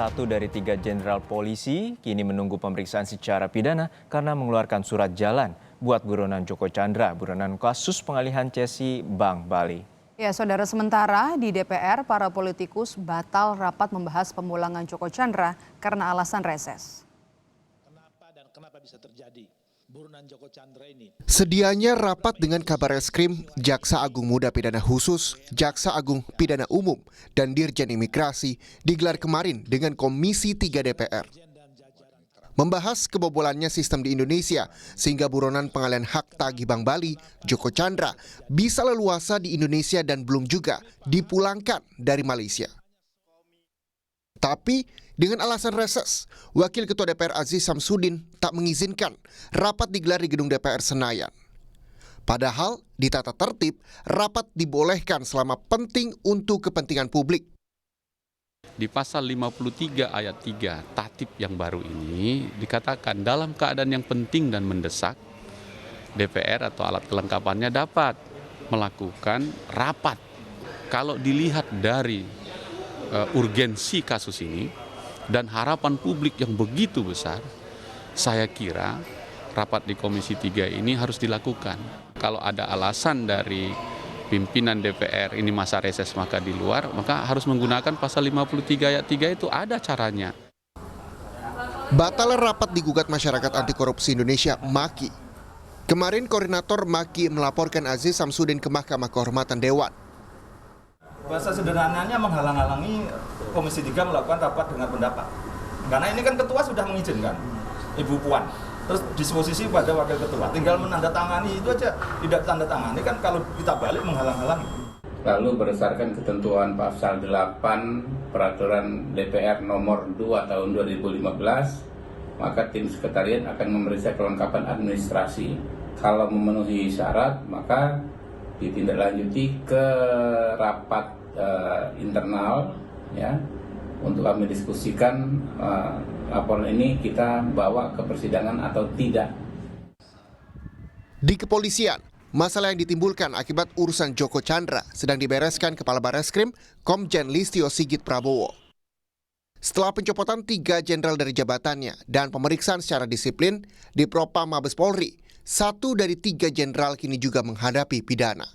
satu dari 3 jenderal polisi kini menunggu pemeriksaan secara pidana karena mengeluarkan surat jalan buat buronan Joko Chandra, buronan kasus pengalihan cesi Bank Bali. Ya, saudara, sementara di DPR, para politikus batal rapat membahas pemulangan Joko Chandra karena alasan reses. Kenapa bisa terjadi buronan Joko Chandra ini? Sedianya rapat dengan Kabar Eskrim, Jaksa Agung Muda Pidana Khusus, Jaksa Agung Pidana Umum, dan Dirjen Imigrasi digelar kemarin dengan Komisi 3 DPR. Membahas kebobolannya sistem di Indonesia sehingga buronan pengalihan hak tagih Bank Bali, Joko Chandra, bisa leluasa di Indonesia dan belum juga dipulangkan dari Malaysia. Tapi dengan alasan reses, Wakil Ketua DPR Aziz Samsudin tak mengizinkan rapat digelar di gedung DPR Senayan. Padahal di tata tertib, rapat dibolehkan selama penting untuk kepentingan publik. Di pasal 53 ayat 3 tatib yang baru ini dikatakan dalam keadaan yang penting dan mendesak, DPR atau alat kelengkapannya dapat melakukan rapat. Kalau dilihat dari urgensi kasus ini dan harapan publik yang begitu besar, saya kira rapat di Komisi 3 ini harus dilakukan. Kalau ada alasan dari pimpinan DPR ini masa reses maka di luar, maka harus menggunakan pasal 53 ayat 3 itu ada caranya. Batal rapat digugat Masyarakat Anti Korupsi Indonesia, MAKI. Kemarin koordinator MAKI melaporkan Aziz Samsudin ke Mahkamah Kehormatan Dewan. Bahasa sederhananya menghalang-halangi Komisi 3 melakukan rapat dengar pendapat. Karena ini kan ketua sudah mengizinkan, Ibu Puan. Terus disposisi pada wakil ketua, tinggal menandatangani itu aja, tidak tanda tangani kan kalau kita balik menghalang-halangi. Lalu berdasarkan ketentuan pasal 8 Peraturan DPR nomor 2 tahun 2015, maka tim sekretariat akan memeriksa kelengkapan administrasi. Kalau memenuhi syarat, maka ditindaklanjuti ke rapat internal, ya, untuk kami diskusikan laporan ini kita bawa ke persidangan atau tidak. Di kepolisian, masalah yang ditimbulkan akibat urusan Joko Chandra sedang dibereskan Kepala Bareskrim Komjen Listio Sigit Prabowo. Setelah pencopotan 3 jenderal dari jabatannya dan pemeriksaan secara disiplin di Propam Mabes Polri, 1 dari 3 jenderal kini juga menghadapi pidana.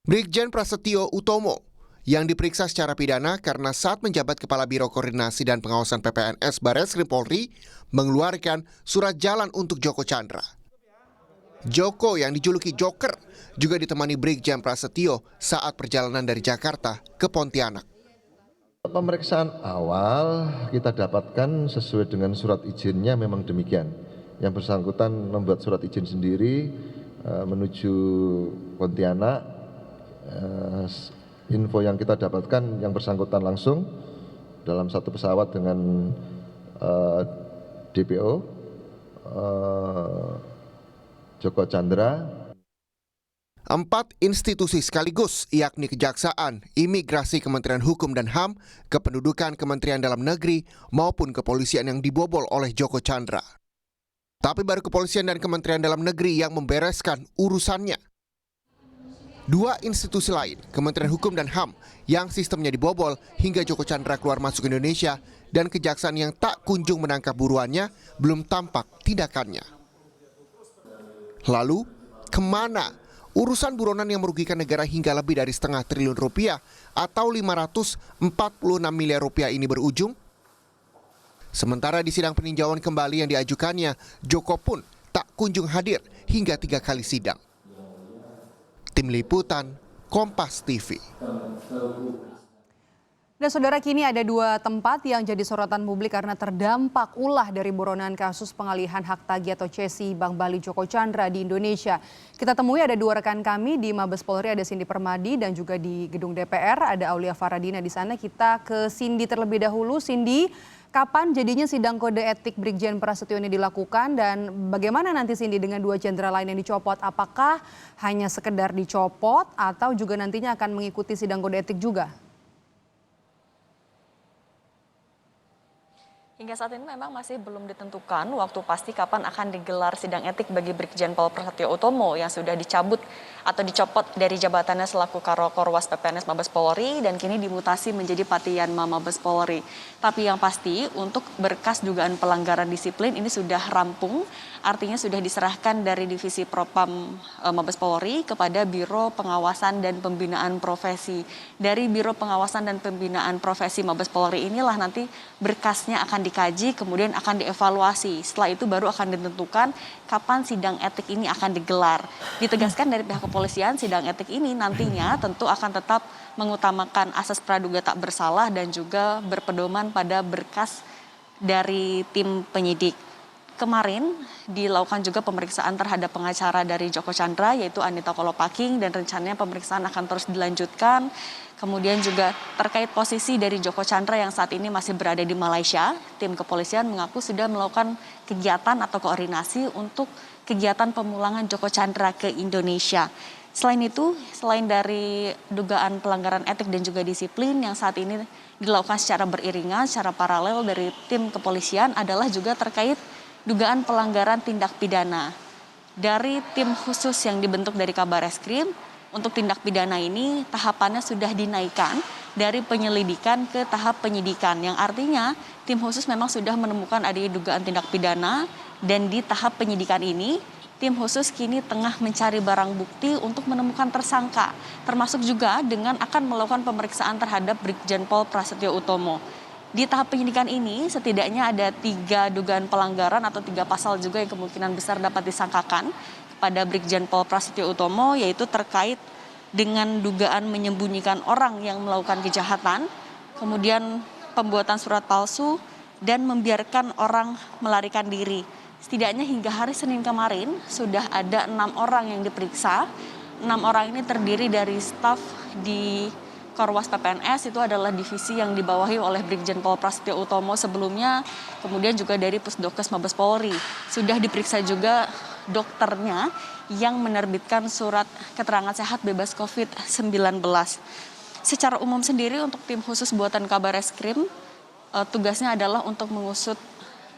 Brigjen Prasetyo Utomo yang diperiksa secara pidana karena saat menjabat Kepala Biro Koordinasi dan Pengawasan PPNS Bareskrim Polri mengeluarkan surat jalan untuk Joko Chandra. Joko yang dijuluki Joker juga ditemani Brigjen Prasetyo saat perjalanan dari Jakarta ke Pontianak. Pemeriksaan awal kita dapatkan sesuai dengan surat izinnya memang demikian. Yang bersangkutan membuat surat izin sendiri menuju Pontianak. Info yang kita dapatkan yang bersangkutan langsung dalam satu pesawat dengan DPO Joko Chandra. 4 institusi sekaligus, yakni Kejaksaan, Imigrasi Kementerian Hukum dan HAM, Kependudukan Kementerian Dalam Negeri, maupun kepolisian yang dibobol oleh Joko Chandra. Tapi baru kepolisian dan Kementerian Dalam Negeri yang membereskan urusannya. 2 institusi lain, Kementerian Hukum dan HAM, yang sistemnya dibobol hingga Joko Chandra keluar masuk Indonesia, dan Kejaksaan yang tak kunjung menangkap buruannya, belum tampak tindakannya. Lalu, kemana urusan buronan yang merugikan negara hingga lebih dari setengah triliun rupiah atau 546 miliar rupiah ini berujung? Sementara di sidang peninjauan kembali yang diajukannya, Joko pun tak kunjung hadir hingga 3 kali sidang. Tim Liputan, Kompas TV. Dan saudara, kini ada 2 tempat yang jadi sorotan publik karena terdampak ulah dari buronan kasus pengalihan hak tagih atau cesi Bank Bali Joko Chandra di Indonesia. Kita temui ada 2 rekan kami di Mabes Polri, ada Cindy Permadi, dan juga di gedung DPR ada Aulia Faradina di sana. Kita ke Cindy terlebih dahulu. Cindy, kapan jadinya sidang kode etik Brigjen Prasetyo ini dilakukan dan bagaimana nanti Cindy dengan 2 jenderal lain yang dicopot? Apakah hanya sekedar dicopot atau juga nantinya akan mengikuti sidang kode etik juga? Hingga saat ini memang masih belum ditentukan waktu pasti kapan akan digelar sidang etik bagi Brigjen Pol Prasetyo Utomo yang sudah dicabut atau dicopot dari jabatannya selaku Korwas PPNS Mabes Polri dan kini dimutasi menjadi Patian Mabes Polri. Tapi yang pasti untuk berkas dugaan pelanggaran disiplin ini sudah rampung, artinya sudah diserahkan dari Divisi Propam Mabes Polri kepada Biro Pengawasan dan Pembinaan Profesi. Dari Biro Pengawasan dan Pembinaan Profesi Mabes Polri inilah nanti berkasnya akan dikaji, kemudian akan dievaluasi. Setelah itu baru akan ditentukan kapan sidang etik ini akan digelar. Ditegaskan dari pihak kepolisian, sidang etik ini nantinya tentu akan tetap mengutamakan asas praduga tak bersalah dan juga berpedoman pada berkas dari tim penyidik. Kemarin dilakukan juga pemeriksaan terhadap pengacara dari Joko Chandra yaitu Anita Kolopaking dan rencananya pemeriksaan akan terus dilanjutkan. Kemudian juga terkait posisi dari Joko Chandra yang saat ini masih berada di Malaysia, tim kepolisian mengaku sudah melakukan kegiatan atau koordinasi untuk kegiatan pemulangan Joko Chandra ke Indonesia. Selain itu, selain dari dugaan pelanggaran etik dan juga disiplin yang saat ini dilakukan secara beriringan, secara paralel dari tim kepolisian adalah juga terkait dugaan pelanggaran tindak pidana. Dari tim khusus yang dibentuk dari Kabareskrim, untuk tindak pidana ini tahapannya sudah dinaikkan dari penyelidikan ke tahap penyidikan. Yang artinya tim khusus memang sudah menemukan adanya dugaan tindak pidana dan di tahap penyidikan ini tim khusus kini tengah mencari barang bukti untuk menemukan tersangka. Termasuk juga dengan akan melakukan pemeriksaan terhadap Brigjen Pol Prasetyo Utomo. Di tahap penyidikan ini setidaknya ada 3 dugaan pelanggaran atau 3 pasal juga yang kemungkinan besar dapat disangkakan pada Brigjen Pol Prasetyo Utomo, yaitu terkait dengan dugaan menyembunyikan orang yang melakukan kejahatan, kemudian pembuatan surat palsu, dan membiarkan orang melarikan diri. Setidaknya hingga hari Senin kemarin sudah ada 6 orang yang diperiksa. 6 orang ini terdiri dari staf di Korwas PPNS, itu adalah divisi yang dibawahi oleh Brigjen Pol Prasetyo Utomo sebelumnya, kemudian juga dari Pusdokes Mabes Polri. Sudah diperiksa juga dokternya yang menerbitkan surat keterangan sehat bebas COVID-19. Secara umum sendiri untuk tim khusus buatan Kabareskrim, tugasnya adalah untuk mengusut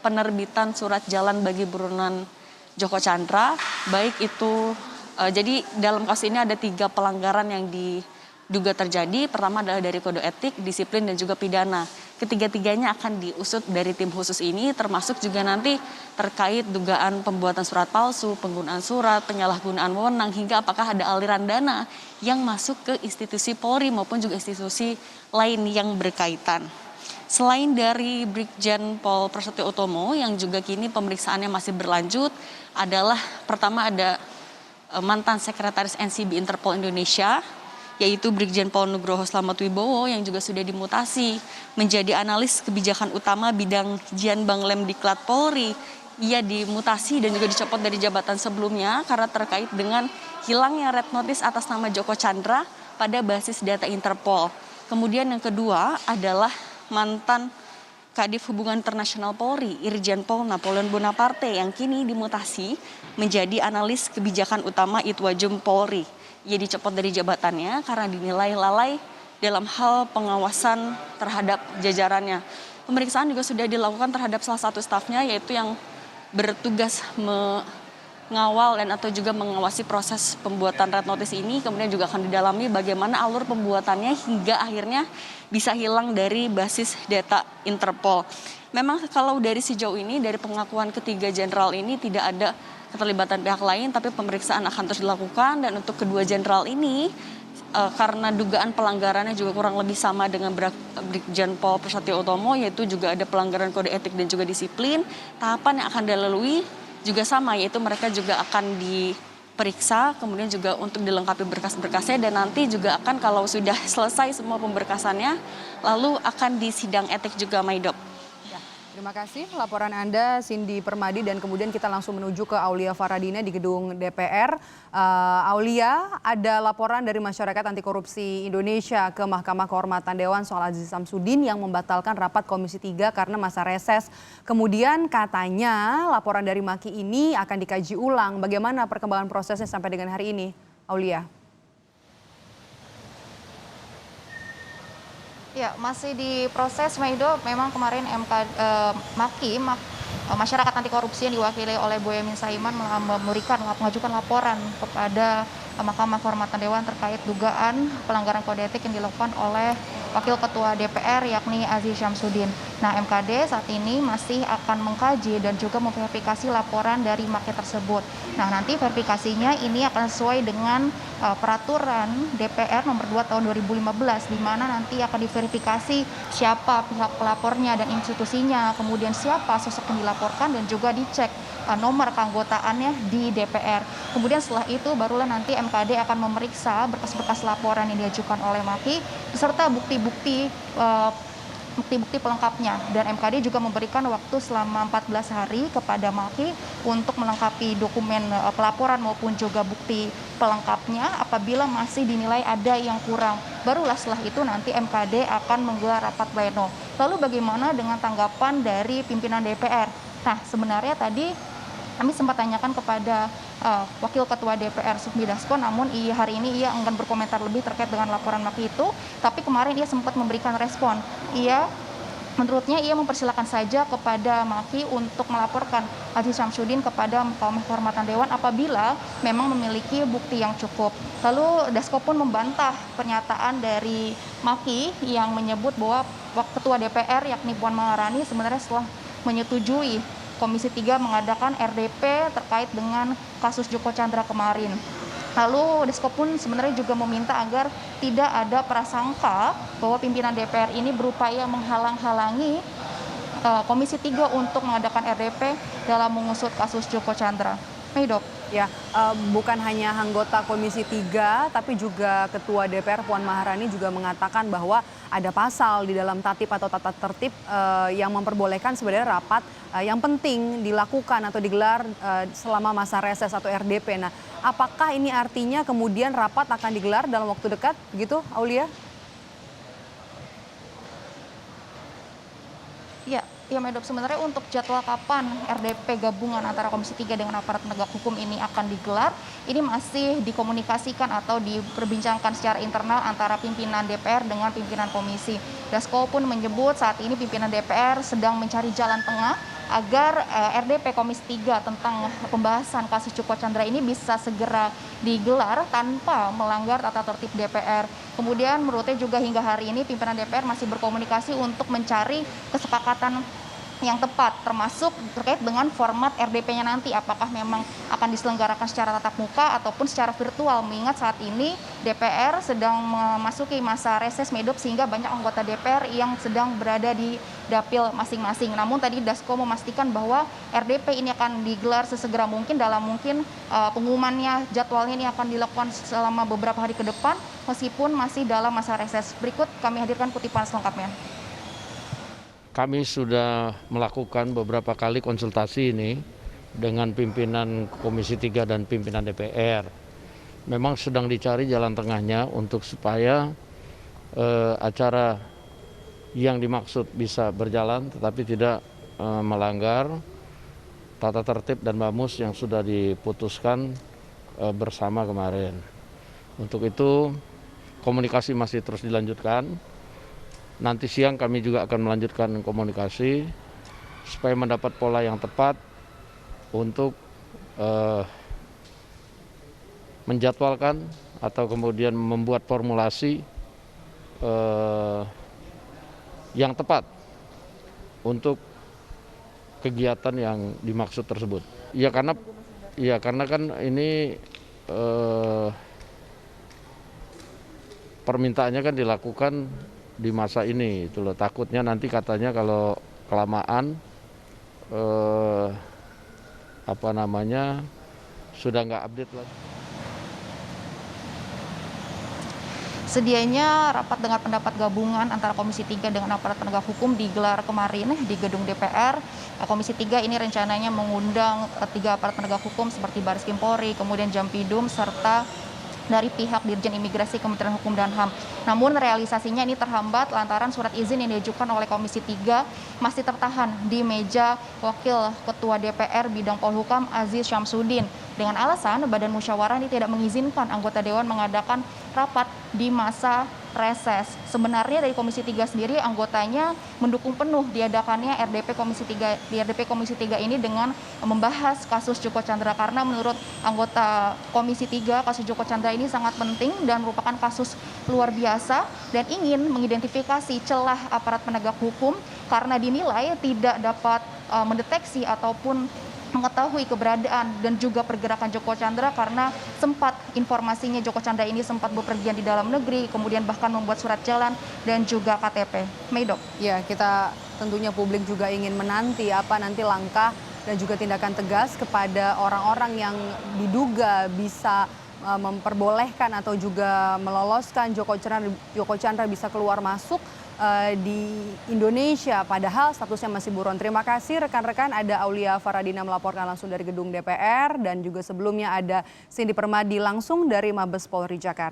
penerbitan surat jalan bagi buronan Joko Chandra, baik itu, jadi dalam kasus ini ada 3 pelanggaran yang diduga terjadi. Pertama adalah dari kode etik, disiplin, dan juga pidana. Ketiga-tiganya akan diusut dari tim khusus ini, termasuk juga nanti terkait dugaan pembuatan surat palsu, penggunaan surat, penyalahgunaan wewenang, hingga apakah ada aliran dana yang masuk ke institusi Polri maupun juga institusi lain yang berkaitan. Selain dari Brigjen Pol Prasetyo Utomo yang juga kini pemeriksaannya masih berlanjut, adalah pertama ada mantan sekretaris NCB Interpol Indonesia, yaitu Brigjen Pol Nugroho Slamet Wibowo yang juga sudah dimutasi menjadi analis kebijakan utama bidang Jian Banglem Diklat Polri. Ia dimutasi dan juga dicopot dari jabatan sebelumnya karena terkait dengan hilangnya red notice atas nama Joko Chandra pada basis data Interpol. Kemudian yang kedua adalah mantan Kadif Hubungan Internasional Polri, Irjen Pol Napoleon Bonaparte yang kini dimutasi menjadi analis kebijakan utama Itwajum Polri. Ia dicopot dari jabatannya karena dinilai lalai dalam hal pengawasan terhadap jajarannya. Pemeriksaan juga sudah dilakukan terhadap salah satu stafnya, yaitu yang bertugas mengawal dan atau juga mengawasi proses pembuatan red notice ini. Kemudian juga akan didalami bagaimana alur pembuatannya hingga akhirnya bisa hilang dari basis data Interpol. Memang kalau dari sejauh ini, dari pengakuan ketiga jenderal ini tidak ada keterlibatan pihak lain, tapi pemeriksaan akan terus dilakukan. Dan untuk kedua jenderal ini, karena dugaan pelanggarannya juga kurang lebih sama dengan Brigjen Pol Prasetyo Utomo, yaitu juga ada pelanggaran kode etik dan juga disiplin, tahapan yang akan dilalui juga sama, yaitu mereka juga akan diperiksa, kemudian juga untuk dilengkapi berkas-berkasnya, dan nanti juga akan kalau sudah selesai semua pemberkasannya, lalu akan disidang etik juga, Maidop. Terima kasih laporan Anda, Cindy Permadi, dan kemudian kita langsung menuju ke Aulia Faradina di gedung DPR. Aulia, ada laporan dari Masyarakat Anti Korupsi Indonesia ke Mahkamah Kehormatan Dewan soal Aziz Samsudin yang membatalkan rapat Komisi 3 karena masa reses. Kemudian katanya laporan dari Maki ini akan dikaji ulang. Bagaimana perkembangan prosesnya sampai dengan hari ini, Aulia? Ya, masih diproses, Maido. Memang kemarin masyarakat anti korupsi yang diwakili oleh Boyamin Saiman mengajukan laporan kepada Mahkamah Kehormatan Dewan terkait dugaan pelanggaran kode etik yang dilakukan oleh Wakil Ketua DPR yakni Aziz Syamsuddin. Nah, MKD saat ini masih akan mengkaji dan juga memverifikasi laporan dari Maki tersebut. Nah, nanti verifikasinya ini akan sesuai dengan peraturan DPR nomor 2 tahun 2015, di mana nanti akan diverifikasi siapa pihak pelapornya dan institusinya, kemudian siapa sosok yang dilaporkan dan juga dicek nomor keanggotaannya di DPR. Kemudian setelah itu barulah nanti MKD akan memeriksa berkas-berkas laporan yang diajukan oleh Maki beserta bukti-bukti pelengkapnya, dan MKD juga memberikan waktu selama 14 hari kepada Maki untuk melengkapi dokumen pelaporan maupun juga bukti pelengkapnya. Apabila masih dinilai ada yang kurang, barulah setelah itu nanti MKD akan menggelar rapat pleno. Lalu bagaimana dengan tanggapan dari pimpinan DPR? Nah, sebenarnya tadi kami sempat tanyakan kepada Wakil Ketua DPR Sufmi Dasko, namun hari ini ia enggan berkomentar lebih terkait dengan laporan Maki itu. Tapi kemarin ia sempat memberikan respon. Menurutnya ia mempersilakan saja kepada Maki untuk melaporkan Aziz Syamsuddin kepada Mahkamah Kehormatan Dewan apabila memang memiliki bukti yang cukup. Lalu Dasko pun membantah pernyataan dari Maki yang menyebut bahwa Ketua DPR yakni Puan Maharani sebenarnya setelah menyetujui Komisi 3 mengadakan RDP terkait dengan kasus Joko Chandra kemarin. Lalu Dasko pun sebenarnya juga meminta agar tidak ada prasangka bahwa pimpinan DPR ini berupaya menghalang-halangi Komisi 3 untuk mengadakan RDP dalam mengusut kasus Joko Chandra. Medok. Ya, bukan hanya anggota Komisi 3, tapi juga Ketua DPR Puan Maharani juga mengatakan bahwa ada pasal di dalam tatip atau tata tertib yang memperbolehkan sebenarnya rapat yang penting dilakukan atau digelar selama masa reses atau RDP. Nah, apakah ini artinya kemudian rapat akan digelar dalam waktu dekat, begitu, Aulia? Ya, Medok, sebenarnya untuk jadwal kapan RDP gabungan antara Komisi 3 dengan aparat penegak hukum ini akan digelar, ini masih dikomunikasikan atau diperbincangkan secara internal antara pimpinan DPR dengan pimpinan komisi. Dasko pun menyebut saat ini pimpinan DPR sedang mencari jalan tengah agar RDP Komisi 3 tentang pembahasan kasus Joko Chandra ini bisa segera digelar tanpa melanggar tata tertib DPR. Kemudian menurutnya juga hingga hari ini pimpinan DPR masih berkomunikasi untuk mencari kesepakatan yang tepat, termasuk terkait dengan format RDP-nya nanti, apakah memang akan diselenggarakan secara tatap muka ataupun secara virtual, mengingat saat ini DPR sedang memasuki masa reses, Medok, sehingga banyak anggota DPR yang sedang berada di dapil masing-masing. Namun tadi Dasko memastikan bahwa RDP ini akan digelar sesegera mungkin, dalam mungkin pengumumannya, jadwalnya ini akan dilakukan selama beberapa hari ke depan, meskipun masih dalam masa reses. Berikut kami hadirkan kutipan selengkapnya. Kami sudah melakukan beberapa kali konsultasi ini dengan pimpinan Komisi 3 dan pimpinan DPR. Memang sedang dicari jalan tengahnya untuk supaya acara yang dimaksud bisa berjalan tetapi tidak melanggar tata tertib dan bamus yang sudah diputuskan bersama kemarin. Untuk itu komunikasi masih terus dilanjutkan. Nanti siang kami juga akan melanjutkan komunikasi supaya mendapat pola yang tepat untuk menjadwalkan atau kemudian membuat formulasi yang tepat untuk kegiatan yang dimaksud tersebut. Ya karena kan ini permintaannya kan dilakukan di masa ini, itu loh. Takutnya nanti katanya kalau kelamaan sudah nggak update lagi. Sedianya rapat dengar pendapat gabungan antara Komisi 3 dengan aparat penegak hukum digelar kemarin di gedung DPR. Komisi 3 ini rencananya mengundang 3 aparat penegak hukum seperti Baris Krim Polri, kemudian Jampidum, serta dari pihak Dirjen Imigrasi Kementerian Hukum dan HAM. Namun realisasinya ini terhambat lantaran surat izin yang diajukan oleh Komisi 3 masih tertahan di meja Wakil Ketua DPR bidang Polhukam Aziz Syamsuddin dengan alasan Badan Musyawarah ini tidak mengizinkan anggota Dewan mengadakan rapat di masa reses. Sebenarnya dari Komisi 3 sendiri anggotanya mendukung penuh diadakannya RDP Komisi 3 ini dengan membahas kasus Joko Chandra, karena menurut anggota Komisi 3 kasus Joko Chandra ini sangat penting dan merupakan kasus luar biasa dan ingin mengidentifikasi celah aparat penegak hukum karena dinilai tidak dapat mendeteksi ataupun mengetahui keberadaan dan juga pergerakan Joko Chandra karena sempat informasinya Joko Chandra ini sempat bepergian di dalam negeri, kemudian bahkan membuat surat jalan dan juga KTP. Meidok. Ya, kita tentunya publik juga ingin menanti apa nanti langkah dan juga tindakan tegas kepada orang-orang yang diduga bisa memperbolehkan atau juga meloloskan Joko Chandra bisa keluar masuk di Indonesia, padahal statusnya masih buron. Terima kasih rekan-rekan, ada Aulia Faradina melaporkan langsung dari gedung DPR dan juga sebelumnya ada Cindy Permadi langsung dari Mabes Polri Jakarta.